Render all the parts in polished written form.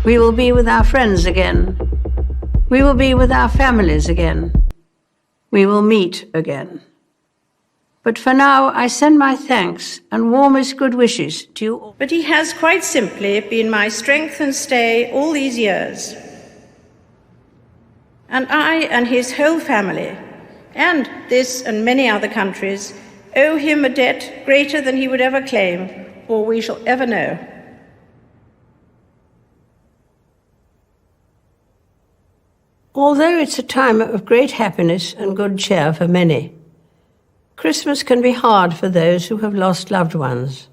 We will be with our friends again. We will be with our families again. We will meet again. But for now, I send my thanks and warmest good wishes to you all. But he has quite simply been my strength and stay all these years. And I and his whole family, and this and many other countries, owe him a debt greater than he would ever claim, or we shall ever know. Although it's a time of great happiness and good cheer for many, Christmas can be hard for those who have lost loved ones.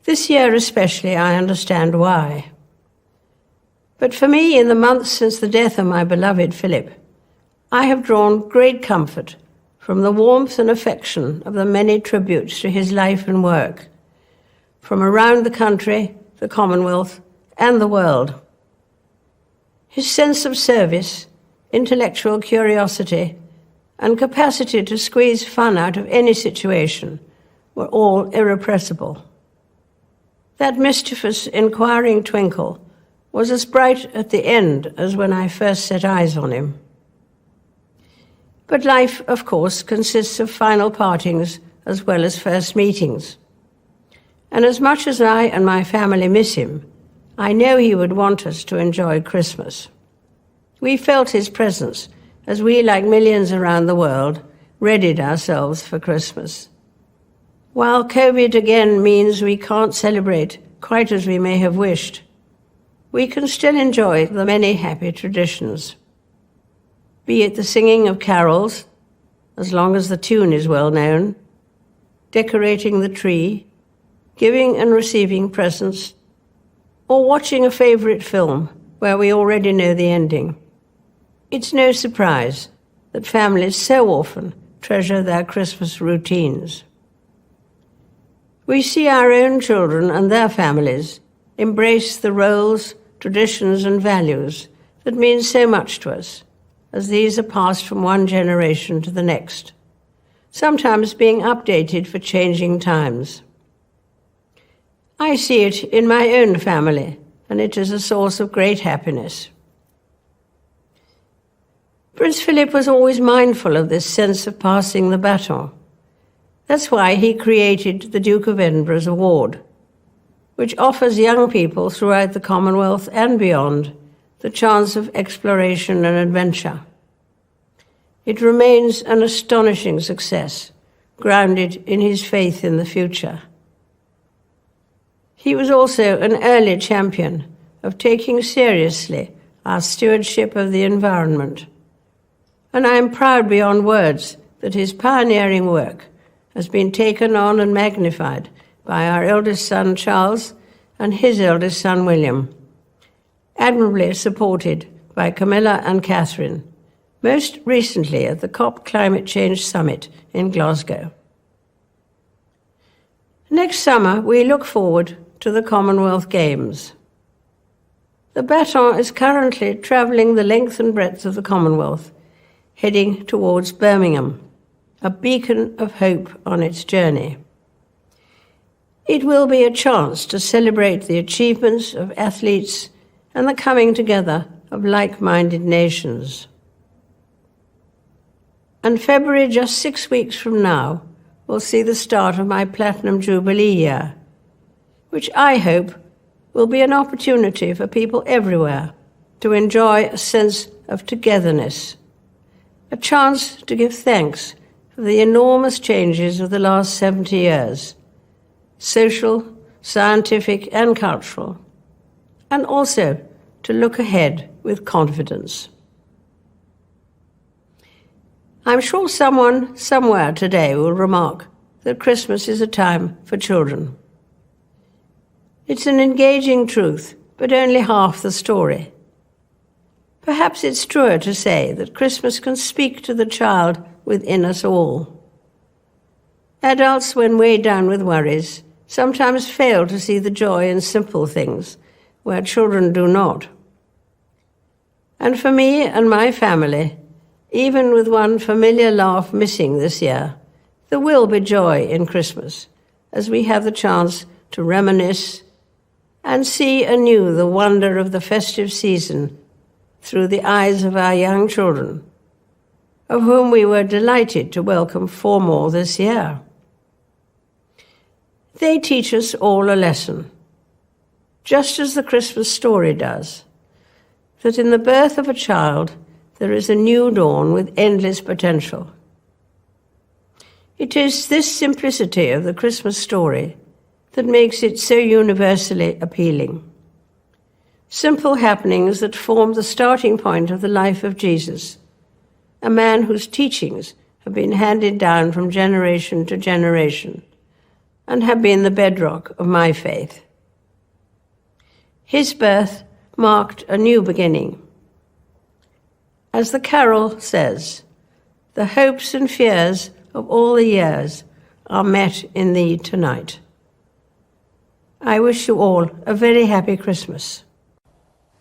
This year especially, I understand why. But for me, in the months since the death of my beloved Philip, I have drawn great comfort from the warmth and affection of the many tributes to his life and work, from around the country, the Commonwealth, and the world. His sense of service, intellectual curiosity, and capacity to squeeze fun out of any situation were all irrepressible. That mischievous, inquiring twinkle was as bright at the end as when I first set eyes on him. But life, of course, consists of final partings as well as first meetings. And as much as I and my family miss him, I know he would want us to enjoy Christmas. We felt his presence as we, like millions around the world, readied ourselves for Christmas. While COVID again means we can't celebrate quite as we may have wished, we can still enjoy the many happy traditions. Be it the singing of carols, as long as the tune is well known, decorating the tree, giving and receiving presents, or watching a favorite film where we already know the ending. It's no surprise that families so often treasure their Christmas routines. We see our own children and their families embrace the roles, traditions, and values that mean so much to us, as these are passed from one generation to the next, sometimes being updated for changing times. I see it in my own family, and it is a source of great happiness. Prince Philip was always mindful of this sense of passing the baton. That's why he created the Duke of Edinburgh's Award, which offers young people throughout the Commonwealth and beyond the chance of exploration and adventure. It remains an astonishing success, grounded in his faith in the future. He was also an early champion of taking seriously our stewardship of the environment, and I am proud beyond words that his pioneering work has been taken on and magnified by our eldest son Charles and his eldest son William, admirably supported by Camilla and Catherine, most recently at the COP Climate Change Summit in Glasgow. Next summer, we look forward to the Commonwealth Games. The baton is currently travelling the length and breadth of the Commonwealth, heading towards Birmingham, a beacon of hope on its journey. It will be a chance to celebrate the achievements of athletes and the coming together of like-minded nations. And February, just 6 weeks from now, will see the start of my Platinum Jubilee year, which I hope will be an opportunity for people everywhere to enjoy a sense of togetherness, a chance to give thanks for the enormous changes of the last 70 years, social, scientific, and cultural, and also to look ahead with confidence. I'm sure someone somewhere today will remark that Christmas is a time for children. It's an engaging truth, but only half the story. Perhaps it's truer to say that Christmas can speak to the child within us all. Adults, when weighed down with worries, sometimes fail to see the joy in simple things, where children do not. And for me and my family, even with one familiar laugh missing this year, there will be joy in Christmas, as we have the chance to reminisce, and see anew the wonder of the festive season through the eyes of our young children, of whom we were delighted to welcome 4 more this year. They teach us all a lesson, just as the Christmas story does, that in the birth of a child there is a new dawn with endless potential. It is this simplicity of the Christmas story that makes it so universally appealing. Simple happenings that form the starting point of the life of Jesus, a man whose teachings have been handed down from generation to generation and have been the bedrock of my faith. His birth marked a new beginning. As the carol says, the hopes and fears of all the years are met in thee tonight. I wish you all a very happy Christmas.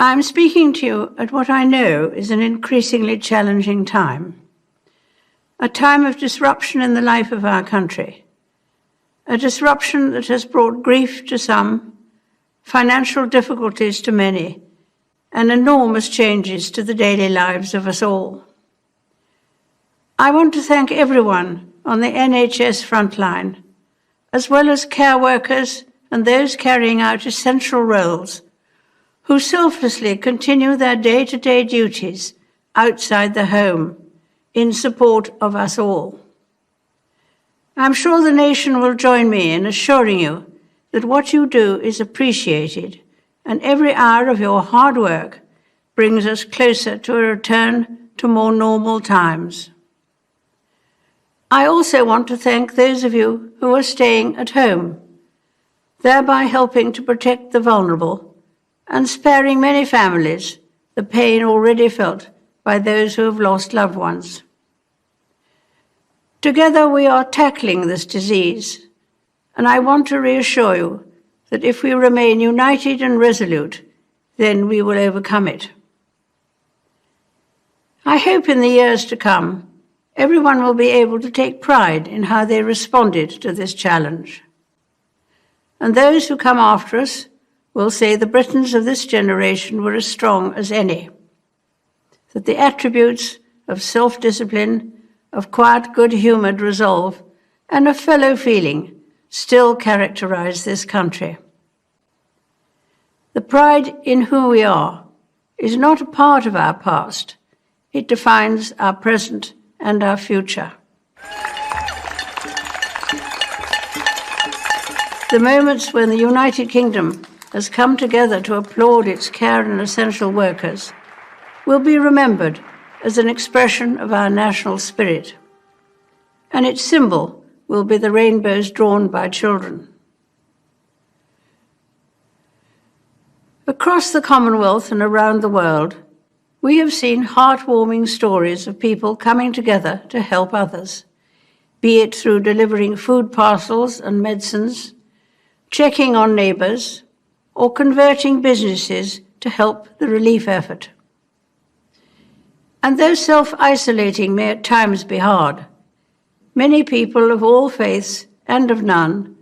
I'm speaking to you at what I know is an increasingly challenging time, a time of disruption in the life of our country, a disruption that has brought grief to some, financial difficulties to many, and enormous changes to the daily lives of us all. I want to thank everyone on the NHS frontline, as well as care workers and those carrying out essential roles, who selflessly continue their day-to-day duties outside the home in support of us all. I'm sure the nation will join me in assuring you that what you do is appreciated, and every hour of your hard work brings us closer to a return to more normal times. I also want to thank those of you who are staying at home, thereby helping to protect the vulnerable and sparing many families the pain already felt by those who have lost loved ones. Together we are tackling this disease, and I want to reassure you that if we remain united and resolute, then we will overcome it. I hope in the years to come, everyone will be able to take pride in how they responded to this challenge. And those who come after us will say the Britons of this generation were as strong as any, that the attributes of self-discipline, of quiet, good-humoured resolve, and of fellow feeling still characterize this country. The pride in who we are is not a part of our past. It defines our present and our future. The moments when the United Kingdom has come together to applaud its care and essential workers will be remembered as an expression of our national spirit, and its symbol will be the rainbows drawn by children. Across the Commonwealth and around the world, we have seen heartwarming stories of people coming together to help others, be it through delivering food parcels and medicines, checking on neighbours, or converting businesses to help the relief effort. And though self-isolating may at times be hard, many people of all faiths and of none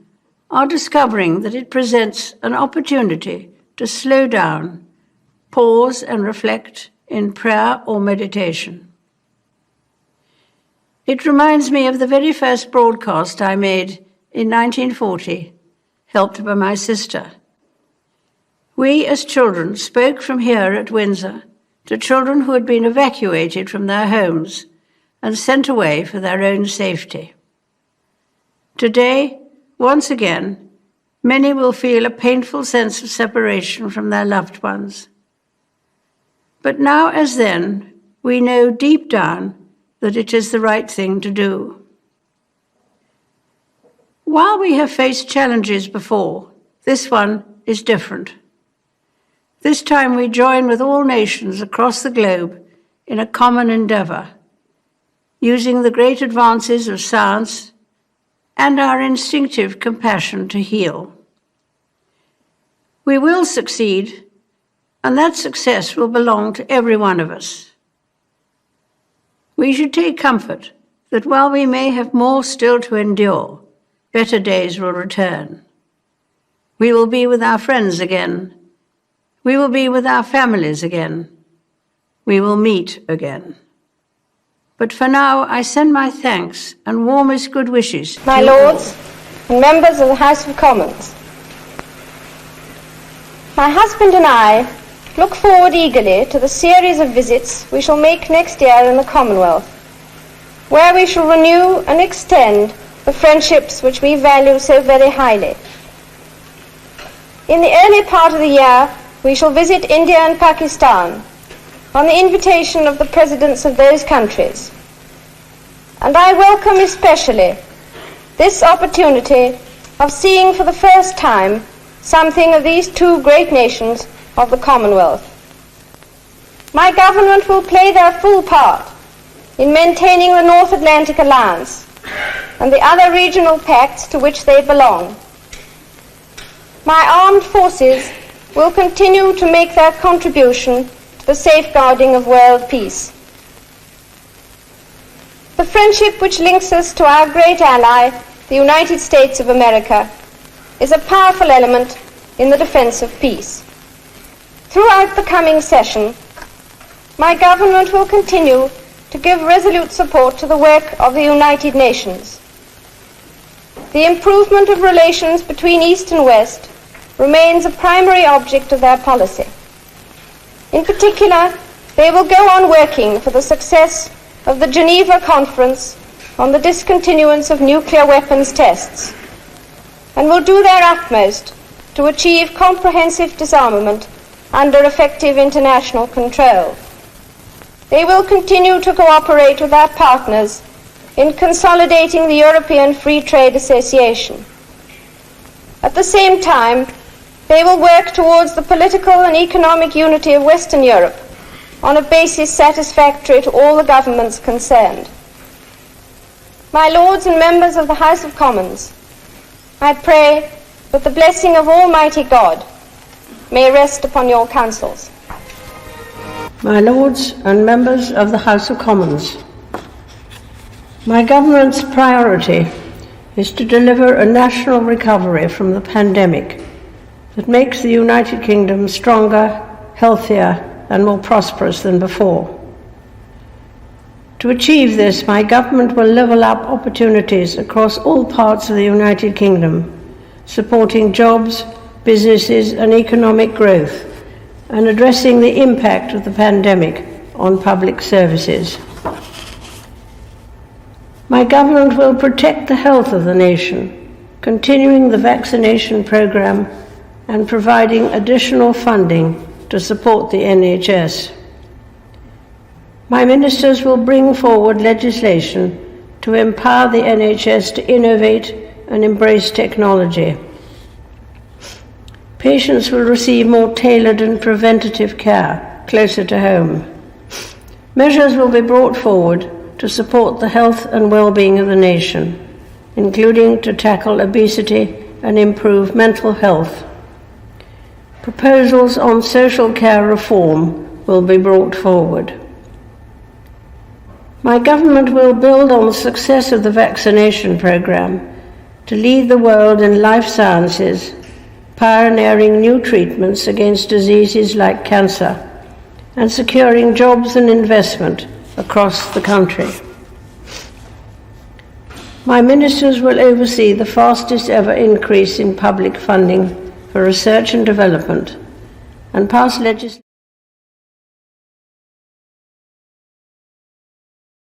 are discovering that it presents an opportunity to slow down, pause and reflect in prayer or meditation. It reminds me of the very first broadcast I made in 1940, helped by my sister. We as children spoke from here at Windsor to children who had been evacuated from their homes and sent away for their own safety. Today, once again, many will feel a painful sense of separation from their loved ones. But now as then, we know deep down that it is the right thing to do. While we have faced challenges before, this one is different. This time we join with all nations across the globe in a common endeavour, using the great advances of science and our instinctive compassion to heal. We will succeed, and that success will belong to every one of us. We should take comfort that while we may have more still to endure, better days will return. We will be with our friends again. We will be with our families again. We will meet again. But for now, I send my thanks and warmest good wishes. My Lords and members of the House of Commons, my husband and I look forward eagerly to the series of visits we shall make next year in the Commonwealth, where we shall renew and extend the friendships which we value so very highly. In the early part of the year, we shall visit India and Pakistan on the invitation of the presidents of those countries. And I welcome especially this opportunity of seeing for the first time something of these two great nations of the Commonwealth. My government will play their full part in maintaining the North Atlantic Alliance and the other regional pacts to which they belong. My armed forces will continue to make their contribution to the safeguarding of world peace. The friendship which links us to our great ally, the United States of America, is a powerful element in the defense of peace. Throughout the coming session, my government will continue to give resolute support to the work of the United Nations. The improvement of relations between East and West remains a primary object of their policy. In particular, they will go on working for the success of the Geneva Conference on the discontinuance of nuclear weapons tests, and will do their utmost to achieve comprehensive disarmament under effective international control. They will continue to cooperate with our partners in consolidating the European Free Trade Association. At the same time, they will work towards the political and economic unity of Western Europe on a basis satisfactory to all the governments concerned. My Lords and members of the House of Commons, I pray that the blessing of Almighty God may rest upon your councils. My Lords and members of the House of Commons, my government's priority is to deliver a national recovery from the pandemic that makes the United Kingdom stronger, healthier, and more prosperous than before. To achieve this, my government will level up opportunities across all parts of the United Kingdom, supporting jobs, businesses, and economic growth, and addressing the impact of the pandemic on public services. My government will protect the health of the nation, continuing the vaccination programme and providing additional funding to support the NHS. My ministers will bring forward legislation to empower the NHS to innovate and embrace technology. Patients will receive more tailored and preventative care closer to home. Measures will be brought forward to support the health and well-being of the nation, including to tackle obesity and improve mental health. Proposals on social care reform will be brought forward. My government will build on the success of the vaccination programme to lead the world in life sciences, pioneering new treatments against diseases like cancer, and securing jobs and investment across the country. My ministers will oversee the fastest ever increase in public funding for research and development and pass legislation